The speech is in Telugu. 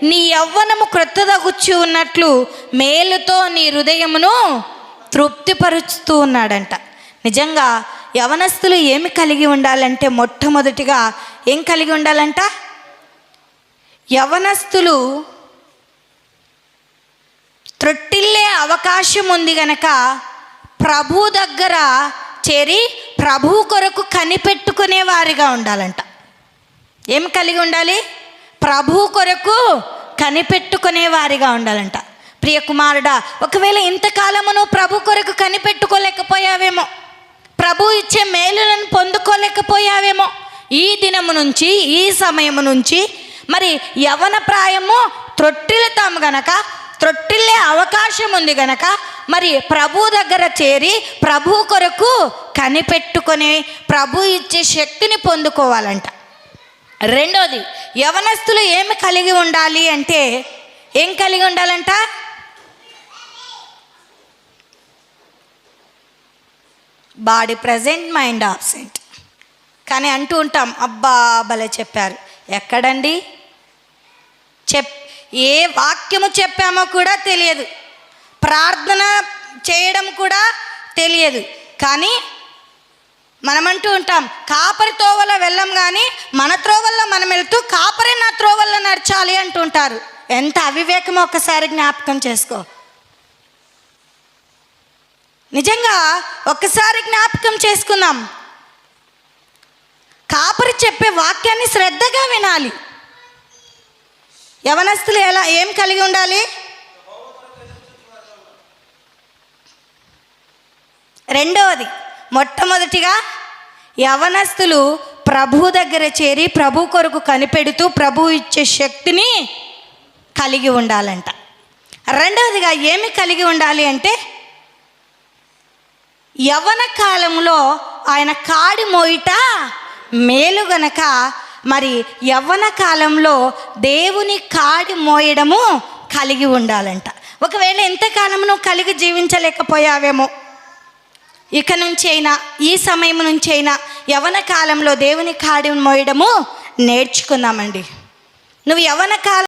నీ యవ్వనము క్రొత్తదగుచ్చు ఉన్నట్లు మేలుతో నీ హృదయమును తృప్తిపరుచుతూ ఉన్నాడంట. నిజంగా యవనస్తులు ఏమి కలిగి ఉండాలంటే, మొట్టమొదటిగా ఏం కలిగి ఉండాలంట? యవనస్తులు త్రొట్టిల్లే అవకాశం ఉంది గనక ప్రభు దగ్గర చేరి ప్రభు కొరకు కనిపెట్టుకునే వారిగా ఉండాలంట. ఏం కలిగి ఉండాలి? ప్రభు కొరకు కనిపెట్టుకునే వారిగా ఉండాలంట. ప్రియ కుమారుడా, ఒకవేళ ఇంతకాలము నువ్వు ప్రభు కొరకు కనిపెట్టుకోలేకపోయావేమో, ప్రభు ఇచ్చే మేలులను పొందుకోలేకపోయావేమో, ఈ దినము నుంచి, ఈ సమయము నుంచి మరి యవన ప్రాయము త్రొట్టిల్తాము గనక, త్రొట్టిల్లే అవకాశం ఉంది గనక మరి ప్రభు దగ్గర చేరి ప్రభు కొరకు కనిపెట్టుకొని ప్రభు ఇచ్చే శక్తిని పొందుకోవాలంట. రెండోది, యవనస్తులు ఏమి కలిగి ఉండాలి అంటే, ఏం కలిగి ఉండాలంట? Body present, mind absent. కానీ అంటూ ఉంటాం, అబ్బా భలే చెప్పారు. ఎక్కడండి? ఏ వాక్యము చెప్పామో కూడా తెలియదు, ప్రార్థన చేయడం కూడా తెలియదు. కానీ మనమంటూ ఉంటాం, కాపరి త్రోవలో వెళ్ళం కానీ మన త్రోవల్లో మనం వెళ్తూ కాపరి నా త్రోవల్లో నడచాలి అంటుంటారు. ఎంత అవివేకమో ఒకసారి జ్ఞాపకం చేసుకో. నిజంగా ఒక్కసారి జ్ఞాపకం చేసుకుందాం. కాపరి చెప్పే వాక్యాన్ని శ్రద్ధగా వినాలి. యవనస్తులు ఏం కలిగి ఉండాలి? రెండవది, మొట్టమొదటిగా యవనస్తులు ప్రభు దగ్గర చేరి ప్రభు కొరకు కనిపెడుతూ ప్రభు ఇచ్చే శక్తిని కలిగి ఉండాలంట. రెండవదిగా ఏమి కలిగి ఉండాలి అంటే, యవన కాలంలో ఆయన కాడి మోయిట మేలు గనక మరి యవ్వన కాలంలో దేవుని కాడి మోయడము కలిగి ఉండాలంట. ఒకవేళ ఎంతకాలం నువ్వు కలిగి జీవించలేకపోయావేమో, ఇక నుంచి అయినా, ఈ సమయం నుంచి అయినా యవ్వన కాలంలో దేవుని కాడి మోయడము నేర్చుకుందామండి. నువ్వు యవ్వన కాలం